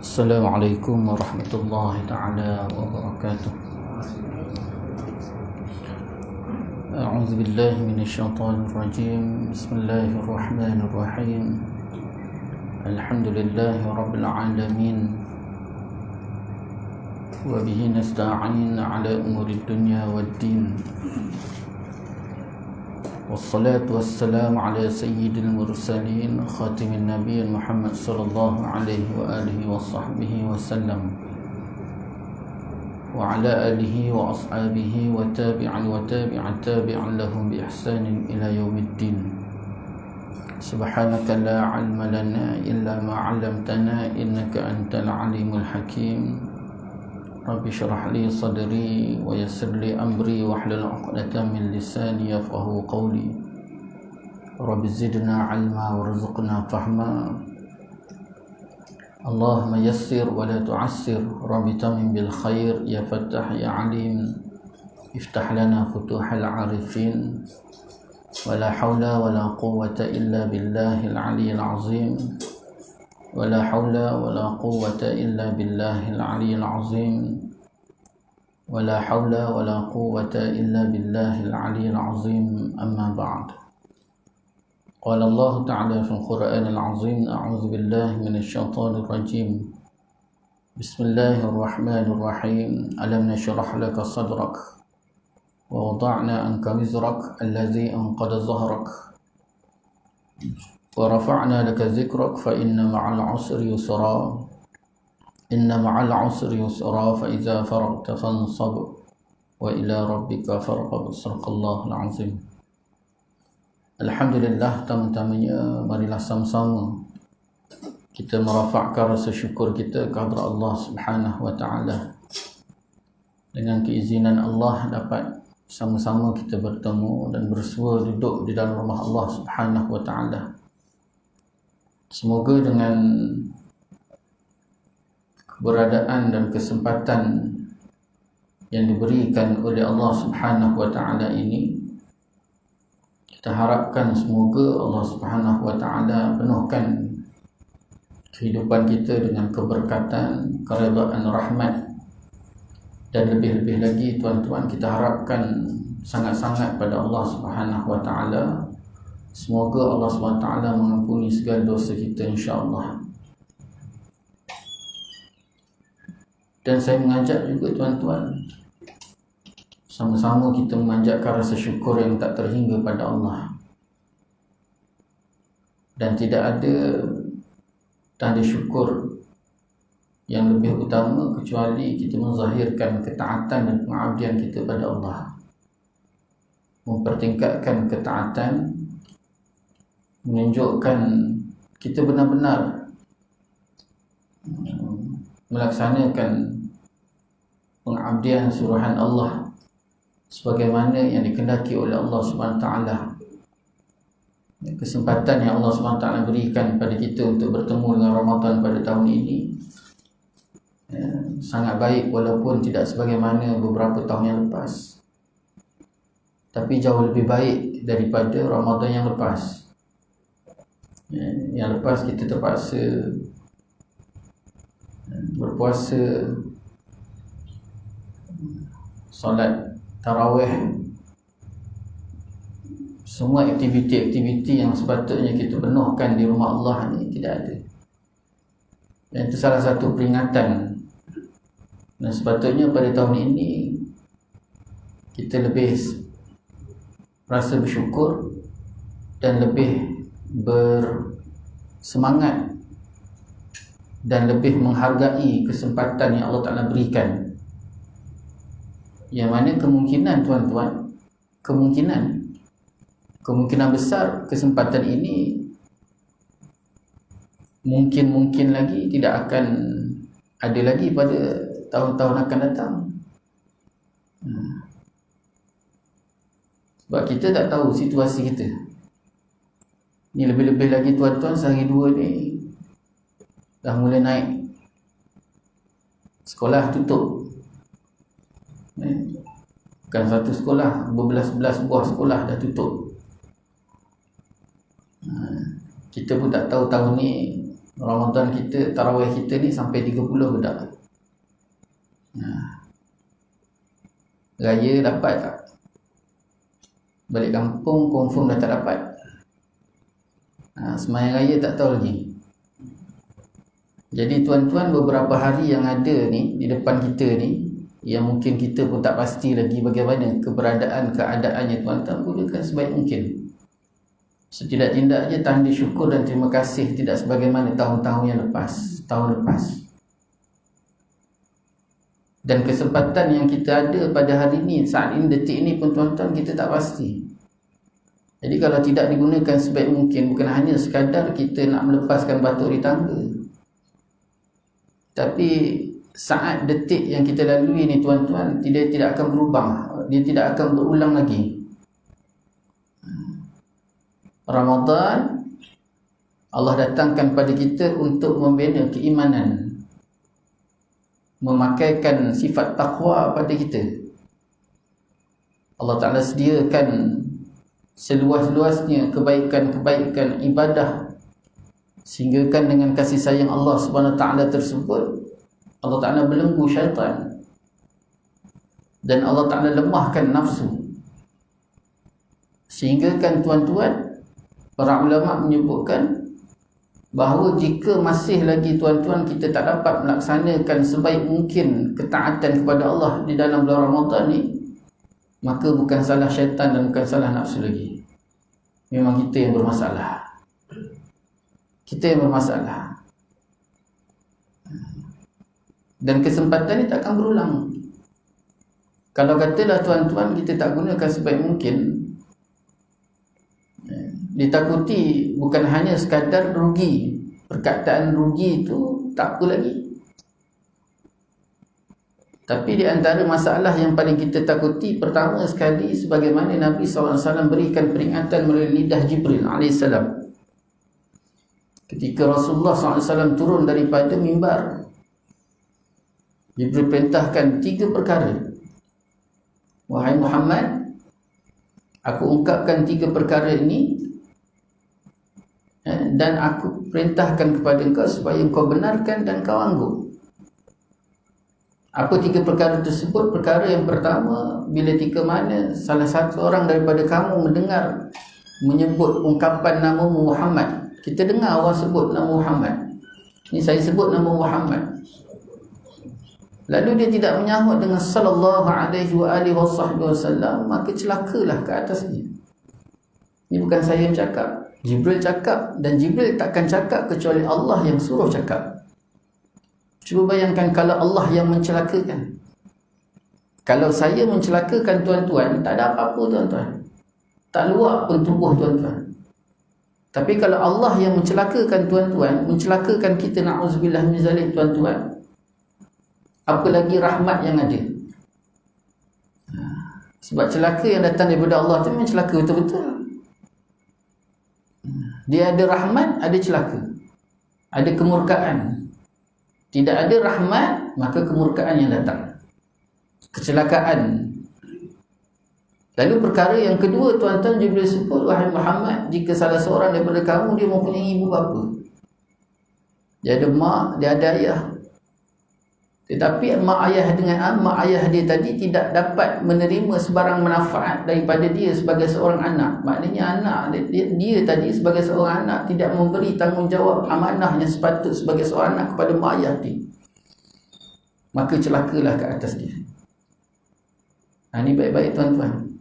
Assalamualaikum warahmatullahi ta'ala wabarakatuh. A'udzu billahi minasyaitonir rajim. Bismillahirrahmanirrahim. Alhamdulillahi rabbil alamin. Wa bihi nasta'in 'ala umurid dunya waddin. Wassalatu wassalamu ala sayyidil mursalin khatimin nabiyyin Muhammad sallallahu alaihi wa alihi wa sahbihi wasallam wa ala alihi wa ashabihi wa tabi'an lahum bi ihsanin ila yaumiddin. Subhanaka la 'ilma lana illa ma 'allamtana innaka antal alimul hakim. Rabbi syrah li sadri wa yassir li amri wahlul 'uqdatam min lisani yafqahu qawli. Rabbi zidna 'ilma warzuqna fahma. Allahumma yassir wa la tu'assir. Rabbi tamim bil khair ya fattah ya 'alim. Iftah lana futuhal 'arifin. Wa la hawla wa la quwwata illa billahil 'aliyyil 'azim. ولا حول ولا قوة إلا بالله العلي العظيم ولا حول ولا قوة إلا بالله العلي العظيم أما بعد. قال الله تعالى في القرآن العظيم: أعوذ بالله من الشيطان الرجيم. بسم الله الرحمن الرحيم. ألم نشرح لك صدرك ووضعنا عنك وزرك الذي أنقض ظهرك ورفعنا لك ذكرك فإن مع العسر يسرا إن مع العسر يسرا فإذا فرغت فانصب وإلى ربك فارغب. صدق الله العظيم. Alhamdulillah, tamu-tamunya, marilah sama-sama kita merafakkan rasa syukur kita kepada Allah Subhanahu wa taala. Dengan keizinan Allah dapat sama-sama kita bertemu dan bersua duduk di dalam rumah Allah Subhanahu wa taala. Semoga dengan keberadaan dan kesempatan yang diberikan oleh Allah Subhanahu wa taala ini, kita harapkan semoga Allah Subhanahu wa taala penuhkan kehidupan kita dengan keberkatan, keridaan, rahmat, dan lebih-lebih lagi tuan-tuan, kita harapkan sangat-sangat pada Allah Subhanahu wa taala. Semoga Allah SWT mengampuni segala dosa kita, insya-Allah. Dan saya mengajak juga tuan-tuan, sama-sama kita memanjatkan rasa syukur yang tak terhingga pada Allah. Dan tidak ada tanda syukur yang lebih utama kecuali kita menzahirkan ketaatan dan pengabdian kita pada Allah. Mempertingkatkan ketaatan, menunjukkan kita benar-benar melaksanakan pengabdian suruhan Allah sebagaimana yang dikehendaki oleh Allah Subhanahu wa taala. Kesempatan yang Allah Subhanahu wa taala berikan pada kita untuk bertemu dengan Ramadan pada tahun ini sangat baik, walaupun tidak sebagaimana beberapa tahun yang lepas, tapi jauh lebih baik daripada Ramadan yang lepas. Yang lepas kita terpaksa berpuasa, solat tarawih, semua aktiviti-aktiviti yang sepatutnya kita penuhkan di rumah Allah ni tidak ada. Dan itu salah satu peringatan. Dan sepatutnya pada tahun ini kita lebih rasa bersyukur dan lebih bersemangat dan lebih menghargai kesempatan yang Allah Ta'ala berikan, yang mana kemungkinan tuan-tuan, kemungkinan besar kesempatan ini mungkin lagi tidak akan ada lagi pada tahun-tahun akan datang. Sebab kita tak tahu situasi kita ni. Lebih-lebih lagi tuan-tuan, sehari dua ni dah mulai naik, sekolah tutup. Bukan satu sekolah, berbelas-belas buah sekolah dah tutup. Kita pun tak tahu tahun ni Ramadan kita, tarawih kita ni sampai 30 ke tak? Raya dapat tak? Balik kampung confirm dah tak dapat. Sembahyang raya tak tahu lagi. Jadi tuan-tuan, beberapa hari yang ada ni di depan kita ni, yang mungkin kita pun tak pasti lagi bagaimana keadaannya, tuan-tuan, gunakan sebaik mungkin. Setidak-tidaknya tanda syukur dan terima kasih tidak sebagaimana tahun-tahun yang lepas, tahun lepas. Dan kesempatan yang kita ada pada hari ini, saat ini, detik ini pun, tuan-tuan, kita tak pasti. Jadi kalau tidak digunakan sebaik mungkin, bukan hanya sekadar kita nak melepaskan batu di tangga, tapi saat detik yang kita lalui ni, tuan-tuan, tidak akan berubah, dia tidak akan berulang lagi. Ramadan Allah datangkan pada kita untuk membina keimanan, memakaikan sifat taqwa pada kita. Allah Ta'ala sediakan seluas-luasnya kebaikan-kebaikan ibadah, sehinggakan dengan kasih sayang Allah Subhanahu Wa Ta'ala tersebut, Allah Ta'ala belenggu syaitan dan Allah Ta'ala lemahkan nafsu. Sehinggakan, tuan-tuan, para ulama menyebutkan bahawa jika masih lagi, tuan-tuan, kita tak dapat melaksanakan sebaik mungkin ketaatan kepada Allah di dalam bulan Ramadan ni, maka bukan salah syaitan dan bukan salah nafsu lagi. Memang kita yang bermasalah. Kita yang bermasalah. Dan kesempatan ni tak akan berulang. Kalau katalah, tuan-tuan, kita tak gunakan sebaik mungkin, ditakuti bukan hanya sekadar rugi. Perkataan rugi itu tak apa lagi, tapi di antara masalah yang paling kita takuti, pertama sekali, sebagaimana Nabi SAW berikan peringatan melalui lidah Jibril AS. Ketika Rasulullah SAW turun daripada mimbar, Jibril perintahkan 3 perkara. Wahai Muhammad, aku ungkapkan 3 perkara ini, dan aku perintahkan kepada engkau supaya engkau benarkan dan kau angguk. Apa 3 perkara tersebut? Perkara yang pertama, bila tika mana salah satu orang daripada kamu mendengar menyebut ungkapan nama Muhammad. Kita dengar orang sebut nama Muhammad. Ini saya sebut nama Muhammad, lalu dia tidak menyahut dengan sallallahu alaihi wasallam, maka celakalah ke atasnya. Ini bukan saya yang cakap, Jibril cakap, dan Jibril takkan cakap kecuali Allah yang suruh cakap. Cuba bayangkan kalau Allah yang mencelakakan. Kalau saya mencelakakan, tuan-tuan, tak ada apa-apa, tuan-tuan. Tak luak pun tubuh, tuan-tuan. Tapi kalau Allah yang mencelakakan, tuan-tuan, mencelakakan kita, na'udzubillah min zalik, tuan-tuan, apa lagi rahmat yang ada. Sebab celaka yang datang daripada Allah tu memang celaka betul-betul. Dia ada rahmat, ada celaka, ada kemurkaan. Tidak ada rahmat, maka kemurkaan yang datang, kecelakaan. Lalu perkara yang kedua, tuan-tuan, Jibril sebut, wahai Muhammad, jika salah seorang daripada kamu dia mempunyai ibu bapa, dia ada mak, dia ada ayah, tetapi mak ayah dia tadi tidak dapat menerima sebarang manfaat daripada dia sebagai seorang anak. Maknanya anak dia tadi sebagai seorang anak tidak memberi tanggungjawab amanah yang sepatut sebagai seorang anak kepada mak ayah dia, maka celakalah ke atas dia. Ini baik-baik, tuan-tuan.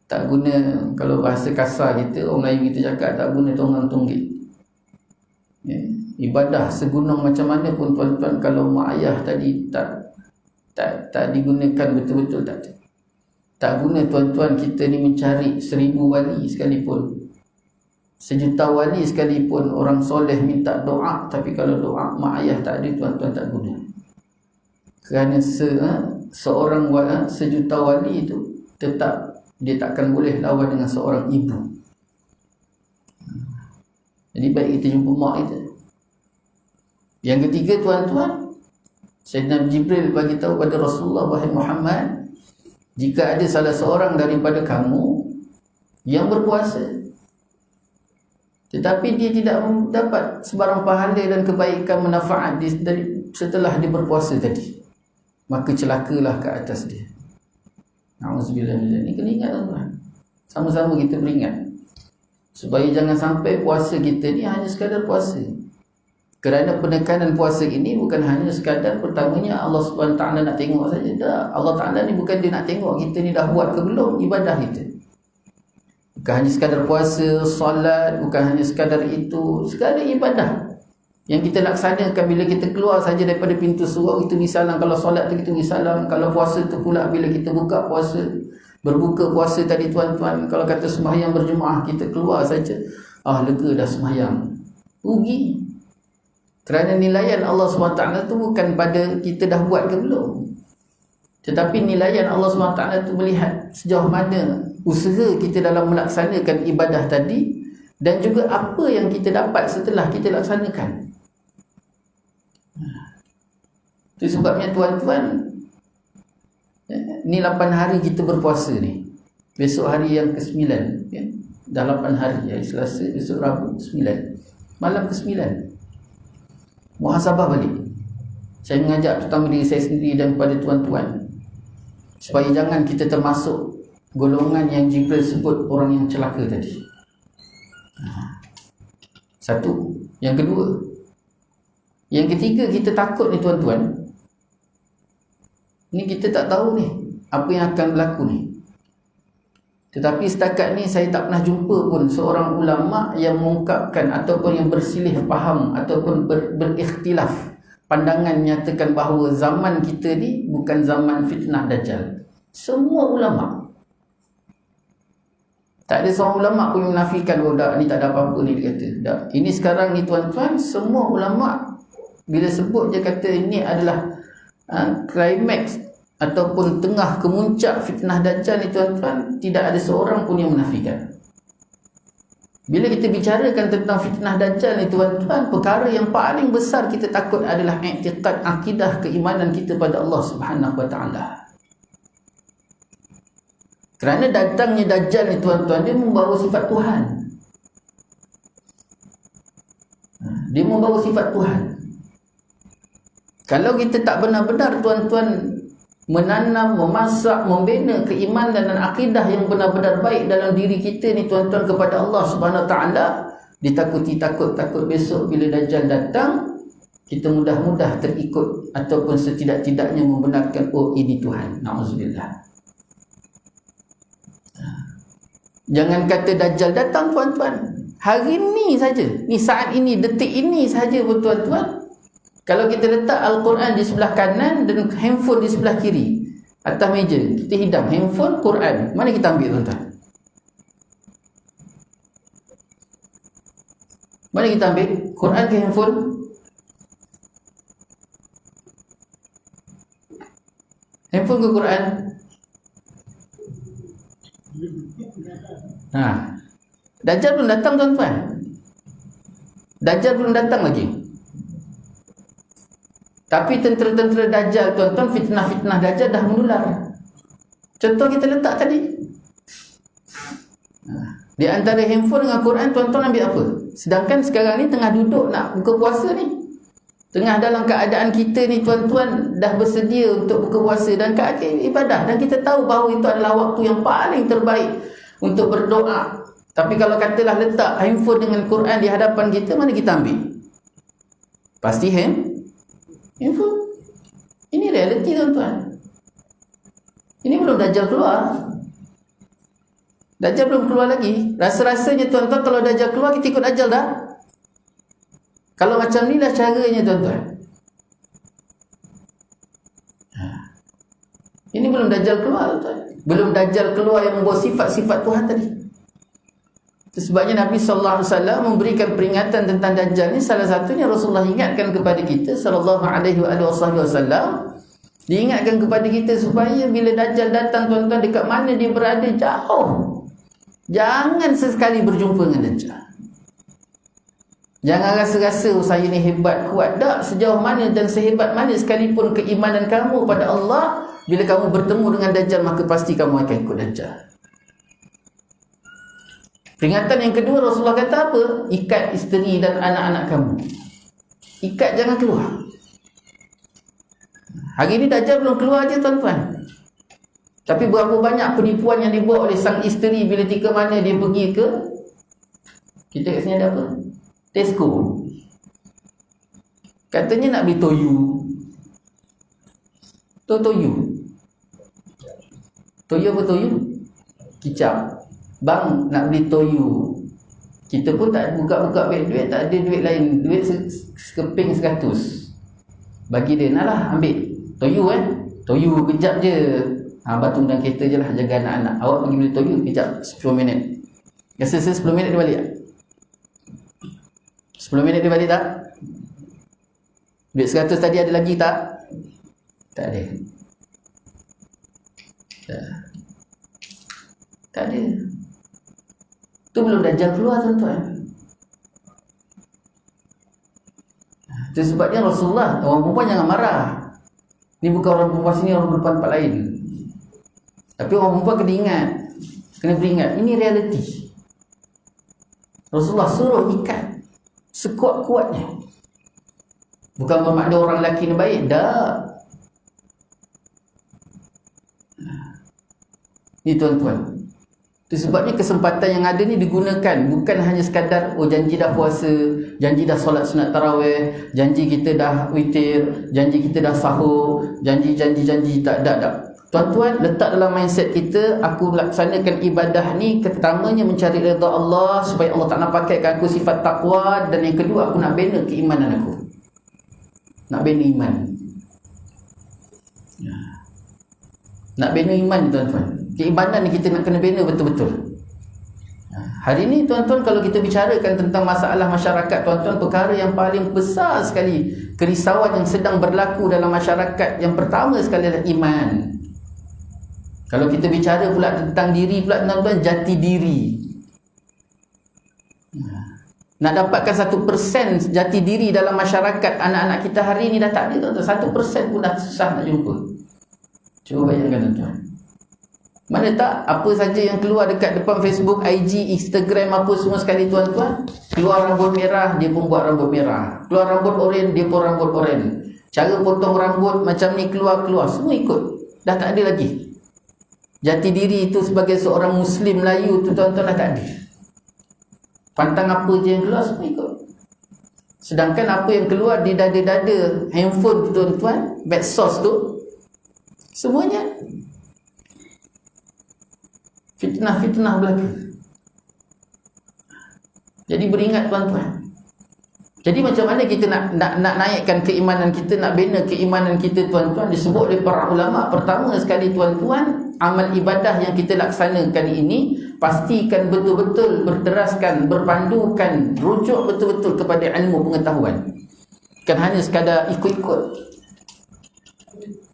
Tak guna, kalau bahasa kasar kita, orang Melayu kita cakap, tak guna tonggang tonggik. Ibadah segunung macam mana pun, tuan-tuan, kalau mak ayah tadi tak digunakan betul-betul, tak guna, tuan-tuan. Kita ni mencari 1000 wali sekalipun, 1 juta wali sekalipun, orang soleh minta doa, tapi kalau doa mak ayah tak ada, tuan-tuan, tak guna. Kerana seorang 1 juta wali itu tetap dia takkan boleh lawan dengan seorang ibu. Jadi baik kita jumpa mak kita. Yang ketiga, tuan-tuan, Sayyidina Jibril bagi tahu pada Rasulullah, wahai Muhammad, jika ada salah seorang daripada kamu yang berpuasa, tetapi dia tidak dapat sebarang pahala dan kebaikan manfaat setelah dia berpuasa tadi, maka celakalah ke atas dia. Na'udzubillah. Ini kena ingat tuan-tuan. Sama-sama kita beringat supaya jangan sampai puasa kita ni hanya sekadar puasa. Kerana penekanan puasa ini bukan hanya sekadar pertamanya Allah SWT nak tengok saja. Tak. Allah Ta'ala ni bukan dia nak tengok kita ni dah buat ke belum ibadah kita. Bukan hanya sekadar puasa, solat, bukan hanya sekadar itu, sekadar ibadah yang kita laksanakan bila kita keluar saja daripada pintu surau itu disalam. Kalau solat tu kita disalam. Kalau puasa tu pula bila kita buka puasa, berbuka puasa tadi tuan-tuan, kalau kata sembahyang berjemaah kita keluar saja, lega dah sembahyang. Rugi. Kerana nilaian Allah SWT tu bukan pada kita dah buat ke belum, tetapi nilaian Allah SWT tu melihat sejauh mana usaha kita dalam melaksanakan ibadah tadi dan juga apa yang kita dapat setelah kita laksanakan. Itu sebabnya tuan-tuan, ni 8 hari kita berpuasa ni. Besok hari yang ke-9 ya? Dah 8 hari ya, Selasa, besok Rabu 9. Malam ke-9 muhasabah balik. Saya mengajak terutama diri saya sendiri dan kepada tuan-tuan supaya jangan kita termasuk golongan yang Jibril sebut orang yang celaka tadi. Satu. Yang kedua, yang ketiga, kita takut ni tuan-tuan, ni kita tak tahu ni apa yang akan berlaku ni. Tetapi setakat ni saya tak pernah jumpa pun seorang ulama yang mengungkapkan ataupun yang bersilih faham ataupun berikhtilaf pandangan menyatakan bahawa zaman kita ni bukan zaman fitnah Dajjal. Semua ulama, tak ada seorang ulama pun yang menafikan ni tak ada apa-apa ni, dia kata. Tak. Ini sekarang ni tuan-tuan, semua ulama bila sebut dia kata ini adalah climax ataupun tengah kemuncak fitnah Dajjal ni tuan-tuan, tidak ada seorang pun yang menafikan. Bila kita bicarakan tentang fitnah Dajjal ni tuan-tuan, perkara yang paling besar kita takut adalah i'tiqad, akidah, keimanan kita pada Allah Subhanahu Wa Taala. Kerana datangnya Dajjal ni tuan-tuan, dia membawa sifat Tuhan. Dia membawa sifat Tuhan. Kalau kita tak benar-benar tuan-tuan menanam, memasak, membina keimanan dan akidah yang benar-benar baik dalam diri kita ni tuan-tuan kepada Allah Subhanahu Wa Taala, ditakuti takut besok bila Dajjal datang, kita mudah-mudah terikut ataupun setidak-tidaknya membenarkan ini Tuhan. Na'udzubillah. Jangan kata Dajjal datang tuan-tuan, hari ni saja, ni saat ini, detik ini saja pun tuan-tuan, kalau kita letak Al-Quran di sebelah kanan dan handphone di sebelah kiri atas meja, kita hidang handphone, Quran, mana kita ambil tuan-tuan? Mana kita ambil? Quran ke handphone? Handphone ke Quran? Dajjal belum datang tuan-tuan. Dajjal belum datang lagi. Tapi tentera-tentera Dajjal tuan-tuan, fitnah-fitnah Dajjal dah menular. Contoh kita letak tadi. Di antara handphone dengan Quran tuan-tuan ambil apa? Sedangkan sekarang ni tengah duduk nak buka puasa ni. Tengah dalam keadaan kita ni tuan-tuan dah bersedia untuk buka puasa dan keadaan ibadah, dan kita tahu bahawa itu adalah waktu yang paling terbaik untuk berdoa. Tapi kalau katalah letak handphone dengan Quran di hadapan kita, mana kita ambil? Pasti handphone. Ini realiti tuan-tuan. Ini belum Dajjal keluar. Dajjal belum keluar lagi. Rasa-rasanya tuan-tuan kalau Dajjal keluar, kita ikut Dajjal dah. Kalau macam ni lah caranya tuan-tuan. Ini belum Dajjal keluar tuan. Belum Dajjal keluar yang membawa sifat-sifat Tuhan tadi. Sebabnya Nabi SAW memberikan peringatan tentang Dajjal ni. Salah satunya Rasulullah ingatkan kepada kita SAW, diingatkan kepada kita supaya bila Dajjal datang tuan-tuan, dekat mana dia berada, jauh. Jangan sesekali berjumpa dengan Dajjal. Jangan rasa-rasa saya ni hebat, kuat. Tak, sejauh mana dan sehebat mana sekalipun keimanan kamu pada Allah, bila kamu bertemu dengan Dajjal, maka pasti kamu akan ikut Dajjal. Peringatan yang kedua, Rasulullah kata apa? Ikat isteri dan anak-anak kamu. Ikat, jangan keluar. Hari ini Dajjal belum keluar je tuan-tuan. Tapi berapa banyak penipuan yang dibuat oleh sang isteri bila tika mana dia pergi ke, kita kat sini ada apa? Tesco. Katanya nak beli toyu. Toyu. Toyu apa toyu? Kicap. Bang, nak beli toyu. Kita pun tak buka-buka beg duit, tak ada duit lain. Duit sekeping 100. Bagi dia, nak lah, ambil. Toyu Toyu, kejap je. Batu dalam kereta je lah, jaga anak-anak. Awak pergi beli toyu, kejap, 10 minit. Rasa 10 minit dia balik tak? 10 minit dia balik tak? Duit 100 tadi ada lagi tak? Tak ada. Tak ada. Tu belum Dajjal keluar tuan-tuan. Itu sebabnya Rasulullah, orang perempuan jangan marah. Ni bukan orang perempuan sini, orang perempuan tempat lain. Tapi orang perempuan kena ingat, kena beringat, ini realiti. Rasulullah suruh ikat sekuat-kuatnya. Bukan bermakna orang lelaki ni baik, dah. Ni tuan-tuan. Itu sebabnya kesempatan yang ada ni digunakan bukan hanya sekadar janji dah puasa, janji dah solat sunat tarawih, janji kita dah witir, janji kita dah sahur, janji tak. Tuan-tuan, letak dalam mindset kita, aku laksanakan ibadah ni pertamanya mencari redha Allah, supaya Allah Ta'ala pakaikan aku sifat taqwa, dan yang kedua aku nak bina keimanan aku. Nak bina iman. Nak bina iman tuan-tuan. Keimanan ni kita nak kena bina betul-betul. Hari ni tuan-tuan, kalau kita bicarakan tentang masalah masyarakat tuan-tuan, perkara yang paling besar sekali, kerisauan yang sedang berlaku dalam masyarakat, yang pertama sekali adalah iman. Kalau kita bicara pula tentang diri pula tuan-tuan, jati diri. Nak dapatkan 1% jati diri dalam masyarakat anak-anak kita hari ni dah tak ada tuan-tuan. 1% pun dah susah nak jumpa. Cuba bayangkan tuan-tuan. Mana tak, apa saja yang keluar dekat depan Facebook, IG, Instagram, apa semua sekali tuan-tuan. Keluar rambut merah, dia pun buat rambut merah. Keluar rambut oren, dia pun rambut oren. Cara potong rambut macam ni keluar, semua ikut. Dah tak ada lagi. Jati diri itu sebagai seorang Muslim Melayu tu tuan-tuan dah tak ada. Pantang apa je yang keluar, semua ikut. Sedangkan apa yang keluar di dada-dada handphone tu tuan-tuan, medsos tu, semuanya fitnah berlaku. Jadi beringat tuan-tuan. Jadi macam mana kita nak naikkan keimanan kita, nak bina keimanan kita tuan-tuan? Disebut oleh para ulama, pertama sekali tuan-tuan, amal ibadah yang kita laksanakan ini pastikan betul-betul berteraskan, berpandukan, rujuk betul-betul kepada ilmu pengetahuan. Bukan hanya sekadar ikut-ikut.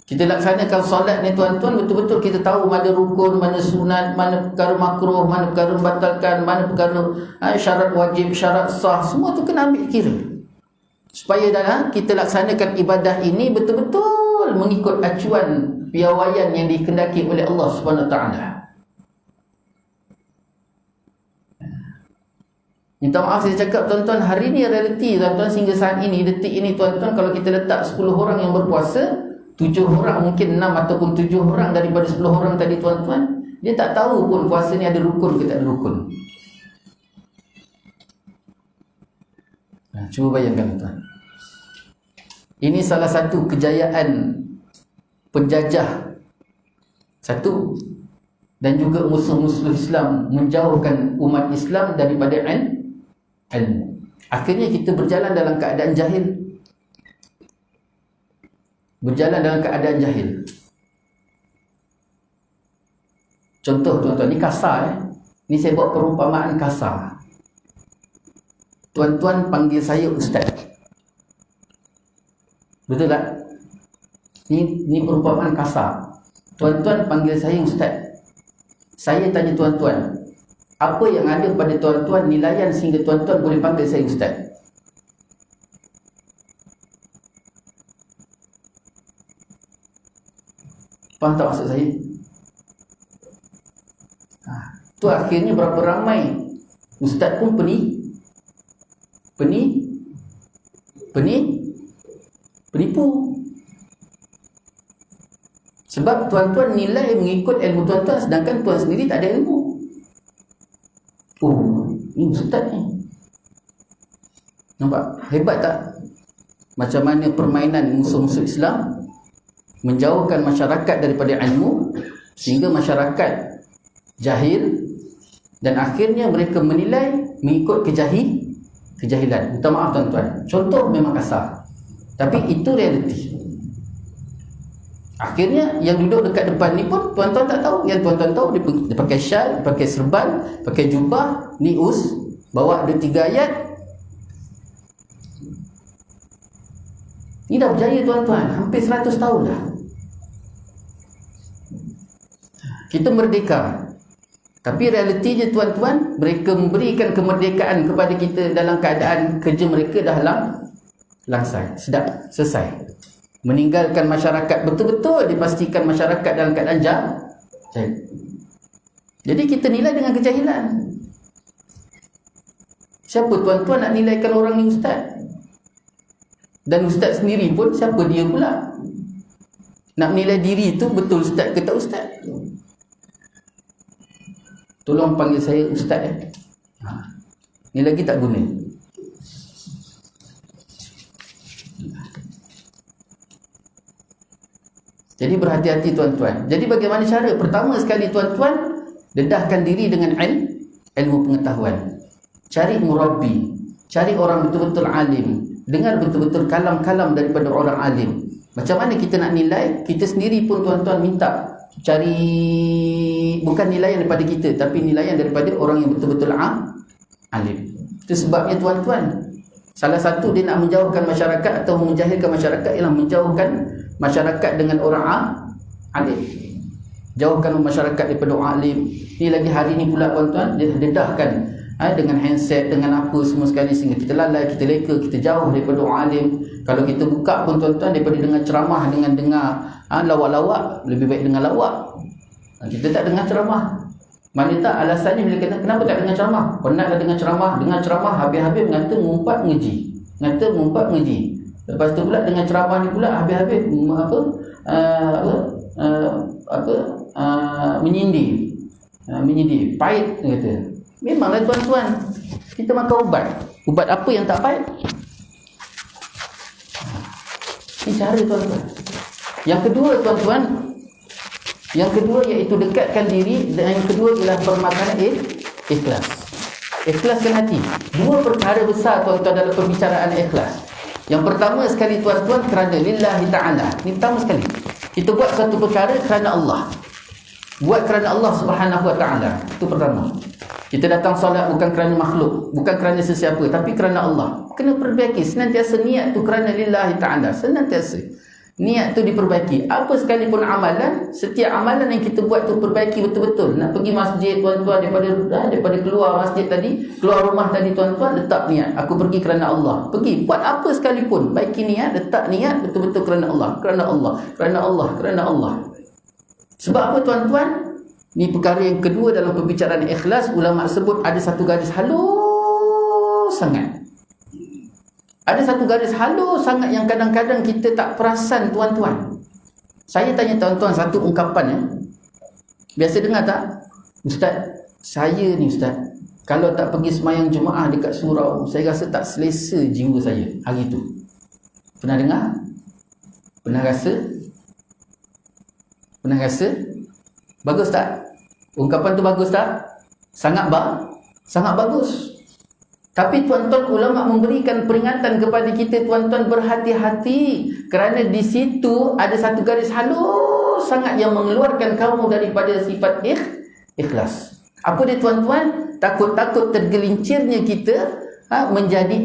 Kita laksanakan solat ni tuan-tuan, betul-betul kita tahu mana rukun, mana sunat, mana perkara makruh, mana perkara membatalkan, mana perkara syarat wajib, syarat sah, semua tu kena ambil kira. Supaya dalam kita laksanakan ibadah ini betul-betul mengikut acuan piawaian yang dikehendaki oleh Allah Subhanahu Wa Taala. Minta maaf saya cakap tuan-tuan, hari ni realiti tuan-tuan, sehingga saat ini, detik ini tuan-tuan, kalau kita letak 10 orang yang berpuasa, 7 orang, mungkin 6 ataupun 7 orang daripada 10 orang tadi tuan-tuan, dia tak tahu pun puasa ni ada rukun ke tak ada rukun. Cuba bayangkan tuan. Ini salah satu kejayaan penjajah satu, dan juga musuh-musuh Islam menjauhkan umat Islam daripada ilmu. Akhirnya kita berjalan dalam keadaan jahil. Contoh tuan-tuan, ni kasar Ni saya buat perumpamaan kasar. Tuan-tuan panggil saya ustaz. Betul tak? Ni perumpamaan kasar. Tuan-tuan panggil saya ustaz. Saya tanya tuan-tuan, apa yang ada pada tuan-tuan nilaian sehingga tuan-tuan boleh panggil saya ustaz? Faham tak maksud saya? Tu akhirnya berapa ramai Ustaz pun penipu. Sebab tuan-tuan nilai mengikut ilmu tuan-tuan, sedangkan tuan sendiri tak ada ilmu. Oh, ini ustaz ni. Nampak? Hebat tak? Macam mana permainan musuh-musuh Islam menjauhkan masyarakat daripada ilmu sehingga masyarakat jahil, dan akhirnya mereka menilai mengikut kejahilan. Minta maaf tuan-tuan, contoh memang kasar, tapi itu realiti. Akhirnya yang duduk dekat depan ni pun tuan-tuan tak tahu. Yang tuan-tuan tahu dia pakai syal, pakai serban, pakai jubah, ni bawa ada 3 ayat. Ni dah berjaya tuan-tuan, hampir 100 tahun dah. Kita merdeka. Tapi realitinya tuan-tuan, mereka memberikan kemerdekaan kepada kita dalam keadaan kerja mereka dah langsai, sedap, selesai. Meninggalkan masyarakat, betul-betul dipastikan masyarakat dalam keadaan jahil. Jadi kita nilai dengan kejahilan. Siapa tuan-tuan nak nilaikan orang ni ustaz? Dan ustaz sendiri pun siapa dia pula? Nak menilai diri tu betul ustaz ke tak ustaz? Tolong panggil saya ustaz Ni lagi tak guna. Jadi berhati-hati tuan-tuan. Jadi bagaimana cara? Pertama sekali tuan-tuan, dedahkan diri dengan ilmu pengetahuan. Cari murabbi, cari orang betul-betul alim, dengar betul-betul kalam-kalam daripada orang alim. Macam mana kita nak nilai? Kita sendiri pun tuan-tuan minta cari, bukan nilaian daripada kita, tapi nilaian daripada orang yang betul-betul alim. Itu sebabnya tuan-tuan, salah satu dia nak menjauhkan masyarakat atau menjahilkan masyarakat ialah menjauhkan masyarakat dengan orang alim. Jauhkan masyarakat daripada orang alim. Ni lagi hari ni pula tuan-tuan, dia dedahkan dengan handset, dengan apa semua sekali, sehingga kita lalai, kita leka, kita jauh daripada orang alim. Kalau kita buka pun tuan-tuan, daripada dengar ceramah dengan dengar lawak-lawak, lebih baik dengar lawak. Kita tak dengar ceramah. Mana tak alasannya bila kata kenapa tak dengar ceramah? Penatlah dengar ceramah habis-habis ngata ngumpat ngaji. Lepas tu pula dengan ceramah ni pula habis-habis menyindir, pahit kata. Memanglah tuan-tuan, kita makan ubat apa yang tak pahit? Ini cara tuan-tuan. Yang kedua tuan-tuan, iaitu dekatkan diri, dan yang kedua ialah permasalahan ikhlas. Ikhlaskan hati. 2 perkara besar tuan-tuan dalam perbicaraan ikhlas. Yang pertama sekali tuan-tuan, kerana lillahi ta'ala. Ini pertama sekali. Kita buat satu perkara kerana Allah. Buat kerana Allah subhanahu wa ta'ala. Itu pertama. Kita datang solat bukan kerana makhluk, bukan kerana sesiapa, tapi kerana Allah. Kena perbaiki. Senantiasa niat tu kerana lillahi ta'ala. Senantiasa niat tu diperbaiki. Apa sekalipun amalan, setiap amalan yang kita buat tu perbaiki betul-betul. Nak pergi masjid tuan-tuan, daripada keluar masjid tadi, keluar rumah tadi tuan-tuan, letak niat, aku pergi kerana Allah. Pergi buat apa sekalipun, baiki niat, letak niat betul-betul kerana Allah. Kerana Allah. Sebab apa tuan-tuan? Ni perkara yang kedua dalam pembicaraan ikhlas. Ulama sebut ada satu garis halus sangat. Ada satu garis halus sangat yang kadang-kadang kita tak perasan tuan-tuan. Saya tanya tuan-tuan satu ungkapan ya. Biasa dengar tak? Ustaz, saya ni ustaz, kalau tak pergi semayang Jumaat dekat surau, saya rasa tak selesa jiwa saya hari tu. Pernah dengar? Pernah rasa? Bagus tak? Ungkapan tu bagus tak? Sangat bagus. Tapi tuan-tuan, ulama memberikan peringatan kepada kita, tuan-tuan berhati-hati, kerana di situ ada satu garis halus sangat yang mengeluarkan kamu daripada sifat ikhlas. Apa dia tuan-tuan? Takut-takut tergelincirnya kita menjadi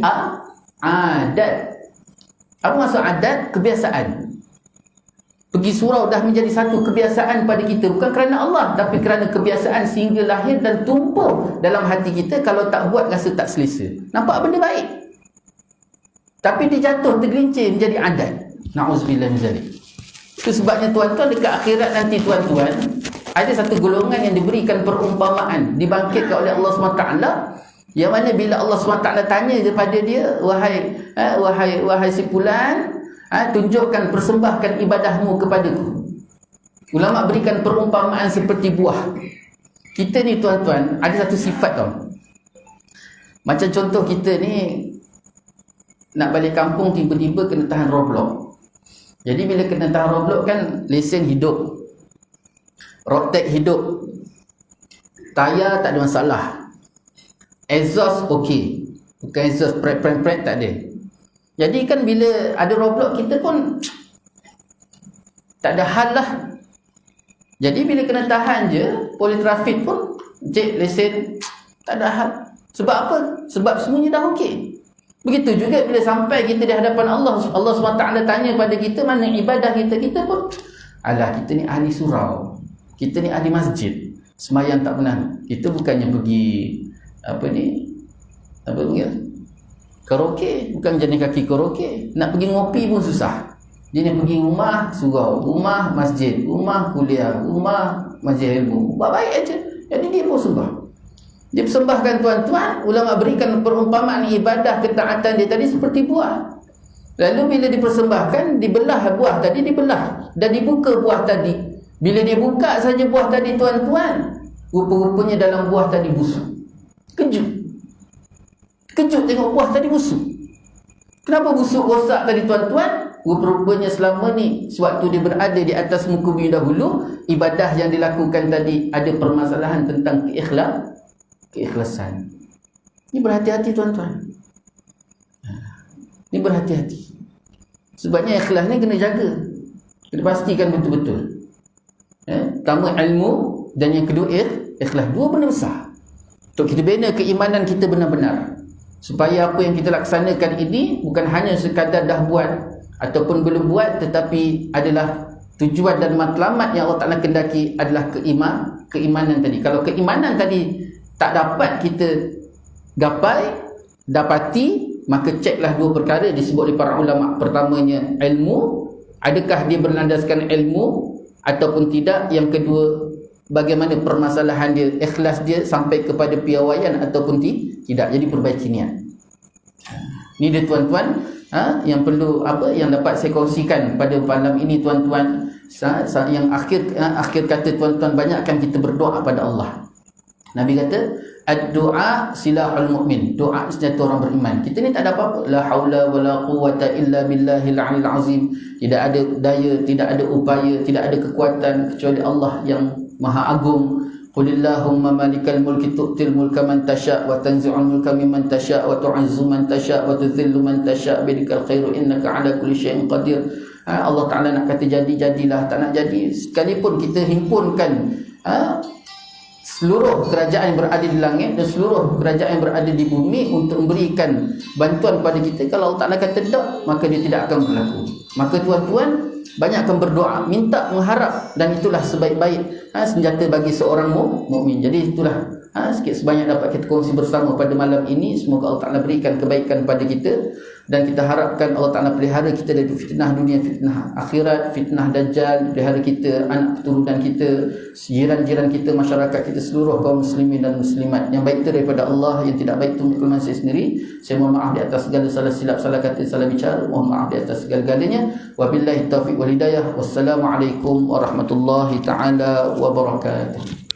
adat. Apa maksud adat? Kebiasaan. Pergi surau dah menjadi satu kebiasaan pada kita, bukan kerana Allah, tapi kerana kebiasaan sehingga lahir dan tumpul dalam hati kita. Kalau tak buat rasa tak selesa. Nampak benda baik, tapi dia jatuh tergelincir menjadi adat. Na'udzubillah min zalik. Itu sebabnya tuan-tuan, dekat akhirat nanti tuan-tuan, ada satu golongan yang diberikan perumpamaan, dibangkitkan oleh Allah SWT Yang mana bila Allah SWT tanya kepada dia, wahai si fulan, tunjukkan, persembahkan ibadahmu kepadaku. Ulama berikan perumpamaan seperti buah. Kita ni tuan-tuan ada satu sifat tau. Macam contoh kita ni nak balik kampung, tiba-tiba kena tahan roadblock. Jadi bila kena tahan roadblock kan, lesen hidup, road tax hidup, tayar tak ada masalah, exhaust okey, bukan exhaust pret tak ada. Jadi kan bila ada roadblock kita pun tak ada hal lah. Jadi bila kena tahan je, polis trafik pun cek lesen, tak ada hal. Sebab apa? Sebab semuanya dah okey. Begitu juga bila sampai kita di hadapan Allah, Allah SWT tanya pada kita mana ibadah kita, kita pun alah, kita ni ahli surau, kita ni ahli masjid, semayang tak pernah. Kita bukannya pergi karaoke, bukan jenis kaki karaoke. Nak pergi ngopi pun susah. Dia ni pergi rumah surau, rumah masjid, rumah kuliah, rumah majlis ilmu. Buat baik aja. Jadi dia pun sembah. Dia persembahkan tuan-tuan. Ulama berikan perumpamaan ibadah ketaatan dia tadi seperti buah. Lalu bila dipersembahkan, dibelah buah tadi, dibelah dan dibuka buah tadi. Bila dia buka saja buah tadi tuan-tuan, rupa-rupanya dalam buah tadi busuk. Kejut tengok buah tadi busuk. Kenapa busuk rosak tadi tuan-tuan? Rupa-rupanya selama ni sewaktu dia berada di atas muka bumi dahulu, ibadah yang dilakukan tadi ada permasalahan tentang keikhlasan. Ini berhati-hati tuan-tuan. Ini berhati-hati. Sebabnya ikhlas ni kena jaga, kena pastikan betul-betul. Pertama ilmu, dan yang kedua ikhlas. Dua benda besar untuk kita bina keimanan kita benar-benar, supaya apa yang kita laksanakan ini bukan hanya sekadar dah buat ataupun belum buat, tetapi adalah tujuan dan matlamat yang Allah Ta'ala kendaki adalah keimanan tadi. Kalau keimanan tadi tak dapat kita dapati, maka ceklah dua perkara disebut oleh para ulama. Pertamanya ilmu, adakah dia berlandaskan ilmu ataupun tidak. Yang kedua, bagaimana permasalahan dia, ikhlas dia sampai kepada piawaian ataupun tidak. Jadi perbaiki niat. Ini dia tuan-tuan, yang perlu yang dapat saya kongsikan pada malam ini tuan-tuan. Yang akhir kata tuan-tuan, banyakkan kita berdoa pada Allah. Nabi kata ad-du'a silahul mu'min. Doa senjata orang beriman. Kita ni tak ada apa-apa. La haula wala quwwata illa billahil aliyil azim. Tidak ada daya, tidak ada upaya, tidak ada kekuatan kecuali Allah yang Maha Agung. Qulillahumma malikal mulki tu'til mulka man tasha' wa tanzi'ul mulka mimman tasha' wa tu'izzu man tasha' wa tudhillu man tasha' biyadikal khairu innaka 'ala kulli syai'in qadir. Allah Ta'ala nak kata jadilah, tak nak jadi. Sekalipun kita himpunkan seluruh kerajaan yang berada di langit dan seluruh kerajaan yang berada di bumi untuk memberikan bantuan pada kita, kalau Allah Ta'ala kata tak, maka dia tidak akan berlaku. Maka tuan-tuan, banyakkan berdoa, minta, mengharap, dan itulah sebaik-baik senjata bagi seorang mukmin. Jadi itulah sikit sebanyak dapat kita kongsi bersama pada malam ini. Semoga Allah Ta'ala berikan kebaikan pada kita, dan kita harapkan Allah Ta'ala pelihara kita dari fitnah dunia, fitnah akhirat, fitnah dajjal, pelihara kita, anak keturunan kita, jiran-jiran kita, masyarakat kita, seluruh kaum muslimin dan muslimat. Yang baik itu daripada Allah, yang tidak baik itu milik saya sendiri. Saya mohon maaf di atas segala salah silap, salah kata, salah bicara. Mohon maaf di atas segala-galanya. Wabillahi taufiq wal hidayah. Wassalamualaikum warahmatullahi taala wabarakatuh.